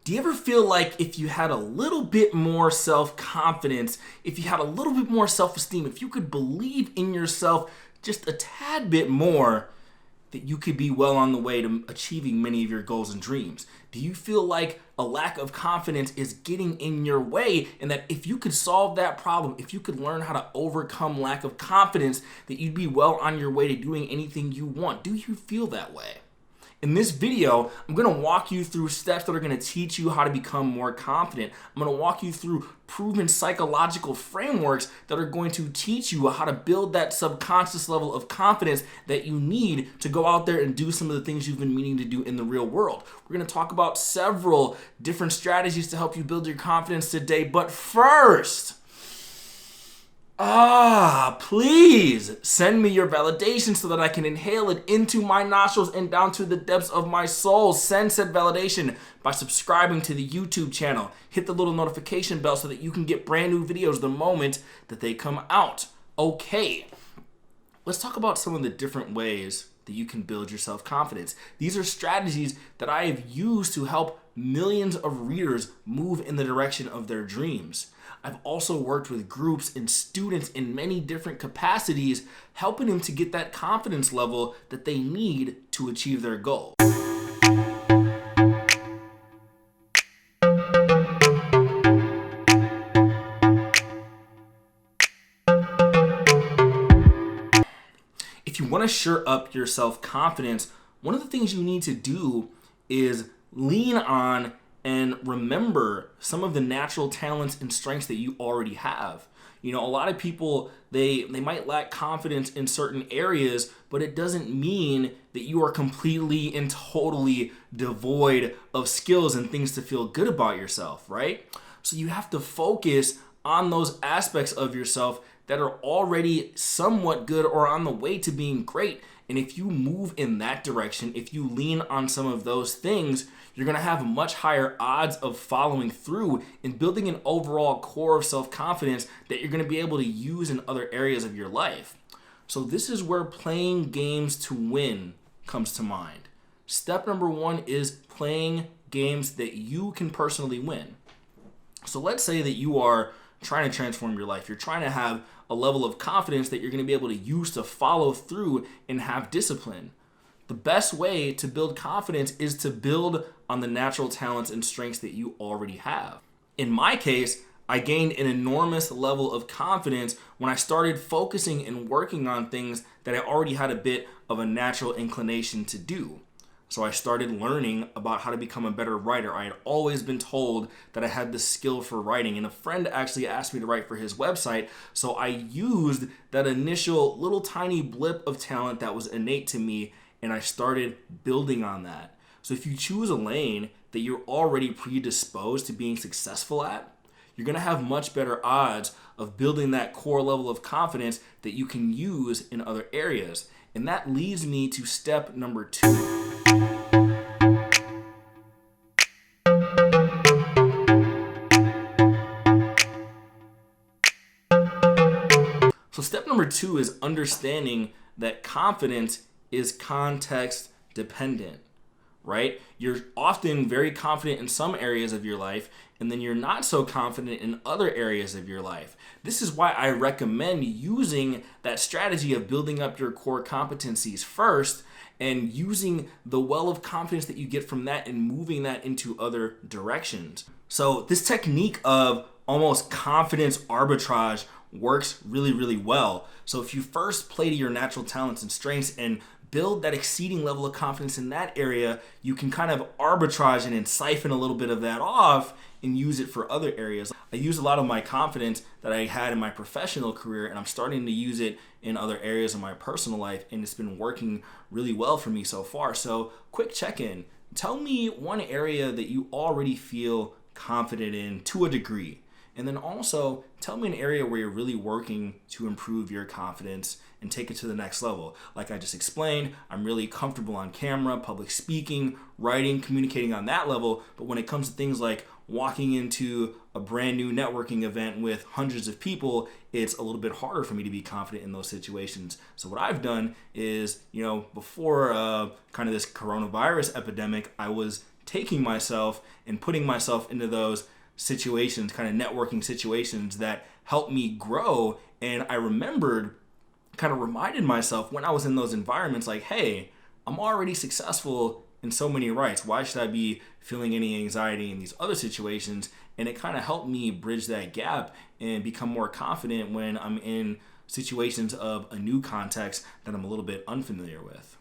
Do you ever feel like if you had a little bit more self-confidence, if you had a little bit more self-esteem, if you could believe in yourself just a tad bit more, that you could be well on the way to achieving many of your goals and dreams? Do you feel like a lack of confidence is getting in your way, and that if you could solve that problem, if you could learn how to overcome lack of confidence, that you'd be well on your way to doing anything you want? Do you feel that way? In this video, I'm going to walk you through steps that are going to teach you how to become more confident. I'm going to walk you through proven psychological frameworks that are going to teach you how to build that subconscious level of confidence that you need to go out there and do some of the things you've been meaning to do in the real world. We're going to talk about several different strategies to help you build your confidence today. But first, please send me your validation so that I can inhale it into my nostrils and down to the depths of my soul. Send said validation by subscribing to the YouTube channel. Hit the little notification bell so that you can get brand new videos the moment that they come out. Okay, let's talk about some of the different ways that you can build your self-confidence. These are strategies that I have used to help millions of readers move in the direction of their dreams. I've also worked with groups and students in many different capacities, helping them to get that confidence level that they need to achieve their goal. If you want to shore up your self-confidence, one of the things you need to do is lean on and remember some of the natural talents and strengths that you already have. You know, a lot of people, they might lack confidence in certain areas, but it doesn't mean that you are completely and totally devoid of skills and things to feel good about yourself, right? So you have to focus on those aspects of yourself that are already somewhat good or on the way to being great. And if you move in that direction, if you lean on some of those things, you're going to have much higher odds of following through and building an overall core of self-confidence that you're going to be able to use in other areas of your life. So this is where playing games to win comes to mind. Step number one is playing games that you can personally win. So let's say that you are trying to transform your life. You're trying to have a level of confidence that you're going to be able to use to follow through and have discipline. The best way to build confidence is to build on the natural talents and strengths that you already have. In my case, I gained an enormous level of confidence when I started focusing and working on things that I already had a bit of a natural inclination to do. So I started learning about how to become a better writer. I had always been told that I had the skill for writing, and a friend actually asked me to write for his website. So I used that initial little tiny blip of talent that was innate to me, and I started building on that. So if you choose a lane that you're already predisposed to being successful at, you're going to have much better odds of building that core level of confidence that you can use in other areas. And that leads me to step number 2. So step number 2 is understanding that confidence is context dependent, right? You're often very confident in some areas of your life, and then you're not so confident in other areas of your life. This is why I recommend using that strategy of building up your core competencies first and using the well of confidence that you get from that and moving that into other directions. So this technique of almost confidence arbitrage works really, really well. So if you first play to your natural talents and strengths and build that exceeding level of confidence in that area, you can kind of arbitrage and siphon a little bit of that off and use it for other areas. I use a lot of my confidence that I had in my professional career, and I'm starting to use it in other areas of my personal life, and it's been working really well for me so far. So quick check-in. Tell me one area that you already feel confident in to a degree. And then also tell me an area where you're really working to improve your confidence and take it to the next level. Like I just explained, I'm really comfortable on camera, public speaking, writing, communicating on that level. But when it comes to things like walking into a brand new networking event with hundreds of people, it's a little bit harder for me to be confident in those situations. So what I've done is, before kind of this coronavirus epidemic, I was taking myself and putting myself into those situations, kind of networking situations that helped me grow. And I kind of reminded myself when I was in those environments, like, hey, I'm already successful in so many rights. Why should I be feeling any anxiety in these other situations? And it kind of helped me bridge that gap and become more confident when I'm in situations of a new context that I'm a little bit unfamiliar with.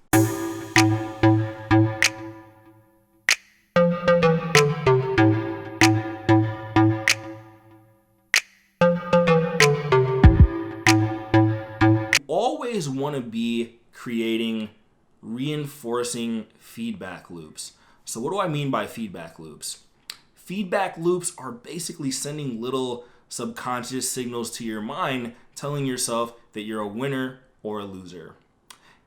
Always want to be creating reinforcing feedback loops. So what do I mean by feedback loops? Feedback loops are basically sending little subconscious signals to your mind telling yourself that you're a winner or a loser.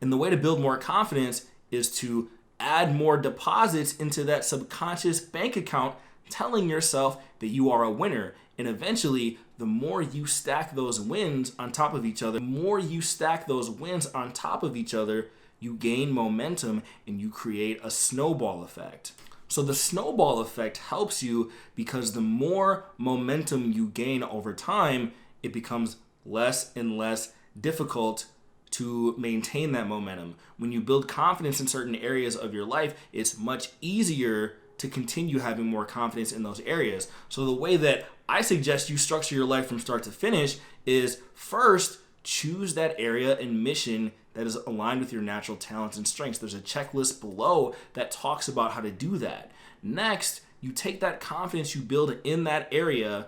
And the way to build more confidence is to add more deposits into that subconscious bank account telling yourself that you are a winner. And eventually, the more you stack those wins on top of each other, you gain momentum and you create a snowball effect. So the snowball effect helps you because the more momentum you gain over time, it becomes less and less difficult to maintain that momentum. When you build confidence in certain areas of your life, it's much easier to continue having more confidence in those areas. So the way that I suggest you structure your life from start to finish is first, choose that area and mission that is aligned with your natural talents and strengths. There's a checklist below that talks about how to do that. Next, you take that confidence you build in that area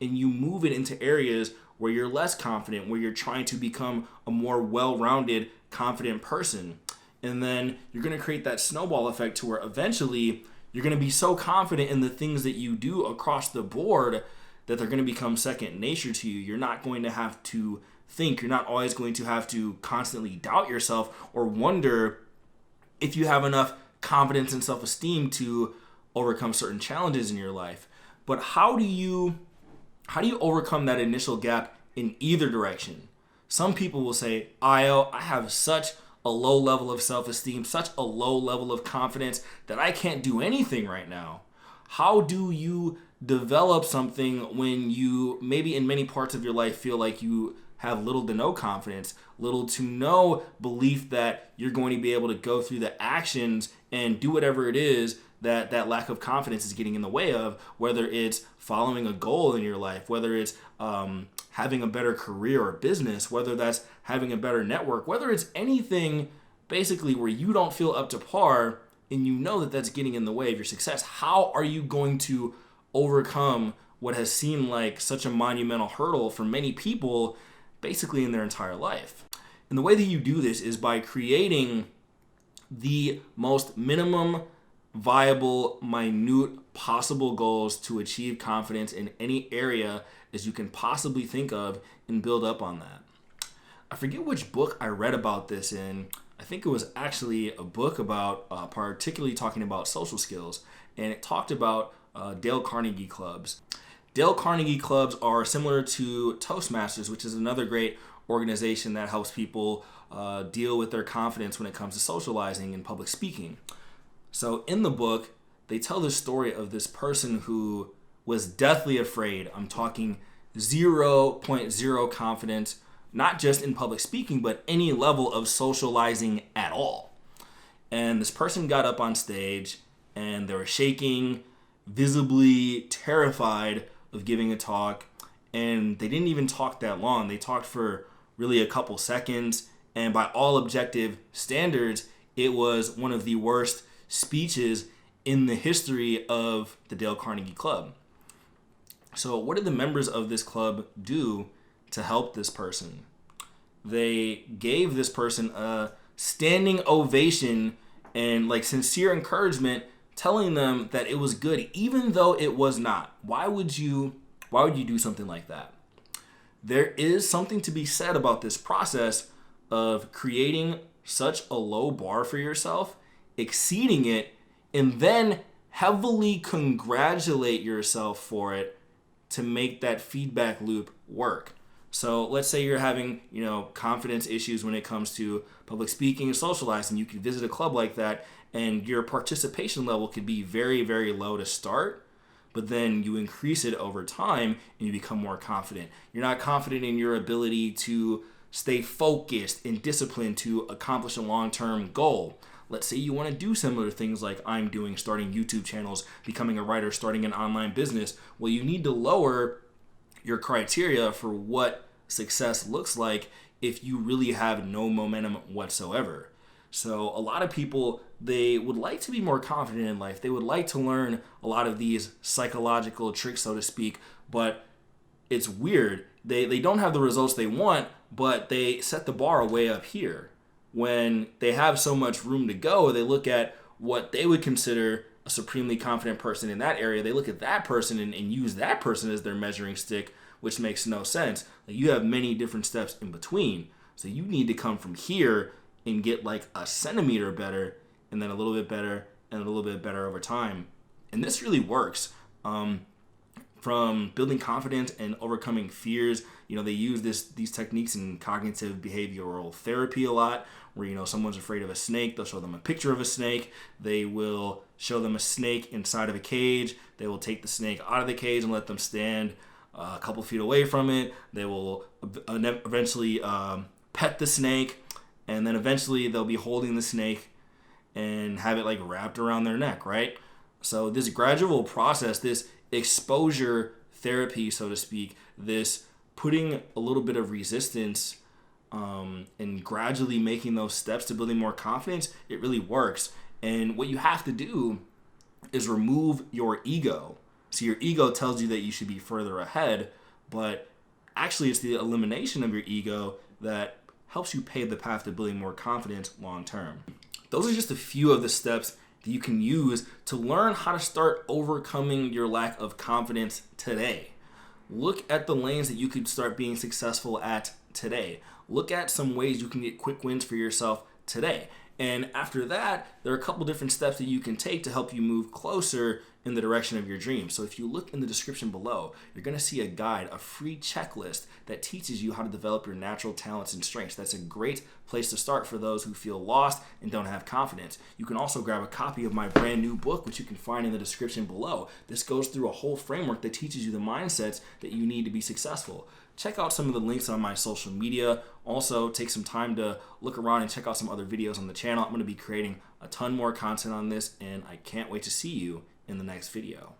and you move it into areas where you're less confident, where you're trying to become a more well-rounded, confident person. And then you're going to create that snowball effect to where eventually you're going to be so confident in the things that you do across the board that they're going to become second nature to you. You're not going to have to think. You're not always going to have to constantly doubt yourself or wonder if you have enough confidence and self-esteem to overcome certain challenges in your life. But how do you overcome that initial gap in either direction? Some people will say, I have such a low level of self-esteem, such a low level of confidence that I can't do anything right now. How do you develop something when you maybe in many parts of your life feel like you have little to no confidence, little to no belief that you're going to be able to go through the actions and do whatever it is that lack of confidence is getting in the way of, whether it's following a goal in your life, whether it's having a better career or business, whether that's having a better network, whether it's anything basically where you don't feel up to par and you know that that's getting in the way of your success. How are you going to overcome what has seemed like such a monumental hurdle for many people basically in their entire life? And the way that you do this is by creating the most minimum viable, minute possible goals to achieve confidence in any area as you can possibly think of and build up on that. I forget which book I read about this in. I think it was actually a book about particularly talking about social skills, and it talked about Dale Carnegie clubs. Dale Carnegie clubs are similar to Toastmasters, which is another great organization that helps people deal with their confidence when it comes to socializing and public speaking. So in the book, they tell the story of this person who was deathly afraid. I'm talking 0.0 confidence, not just in public speaking, but any level of socializing at all. And this person got up on stage and they were shaking, visibly terrified of giving a talk. And they didn't even talk that long. They talked for really a couple seconds. And by all objective standards, it was one of the worst speeches in the history of the Dale Carnegie Club. So what did the members of this club do to help this person? They gave this person a standing ovation and sincere encouragement, telling them that it was good, even though it was not. Why would you do something like that? There is something to be said about this process of creating such a low bar for yourself, exceeding it, and then heavily congratulate yourself for it to make that feedback loop work. So let's say you're having, confidence issues when it comes to public speaking and socializing. You can visit a club like that and your participation level could be very, very low to start, but then you increase it over time and you become more confident. You're not confident in your ability to stay focused and disciplined to accomplish a long-term goal. Let's say you want to do similar things like I'm doing, starting YouTube channels, becoming a writer, starting an online business. Well, you need to lower your criteria for what success looks like if you really have no momentum whatsoever. So a lot of people, they would like to be more confident in life. They would like to learn a lot of these psychological tricks, so to speak, but it's weird. They don't have the results they want, but they set the bar way up here. When they have so much room to go, they look at what they would consider a supremely confident person in that area. They look at that person and use that person as their measuring stick, which makes no sense. Like, you have many different steps in between. So you need to come from here and get like a centimeter better, and then a little bit better, and a little bit better over time. And this really works. From building confidence and overcoming fears, they use these techniques in cognitive behavioral therapy a lot, where, someone's afraid of a snake, they'll show them a picture of a snake. They will show them a snake inside of a cage. They will take the snake out of the cage and let them stand a couple feet away from it. They will eventually pet the snake, and then eventually they'll be holding the snake and have it like wrapped around their neck, right? So this gradual process, this exposure therapy, so to speak, this putting a little bit of resistance and gradually making those steps to building more confidence, it really works. And what you have to do is remove your ego. So your ego tells you that you should be further ahead, but actually it's the elimination of your ego that helps you pave the path to building more confidence long term. Those are just a few of the steps that you can use to learn how to start overcoming your lack of confidence today. Look at the lanes that you could start being successful at today. Look at some ways you can get quick wins for yourself today. And after that, there are a couple different steps that you can take to help you move closer in the direction of your dreams. So if you look in the description below, you're going to see a guide, a free checklist that teaches you how to develop your natural talents and strengths. That's a great place to start for those who feel lost and don't have confidence. You can also grab a copy of my brand new book, which you can find in the description below. This goes through a whole framework that teaches you the mindsets that you need to be successful. Check out some of the links on my social media. Also, take some time to look around and check out some other videos on the channel. I'm going to be creating a ton more content on this, and I can't wait to see you in the next video.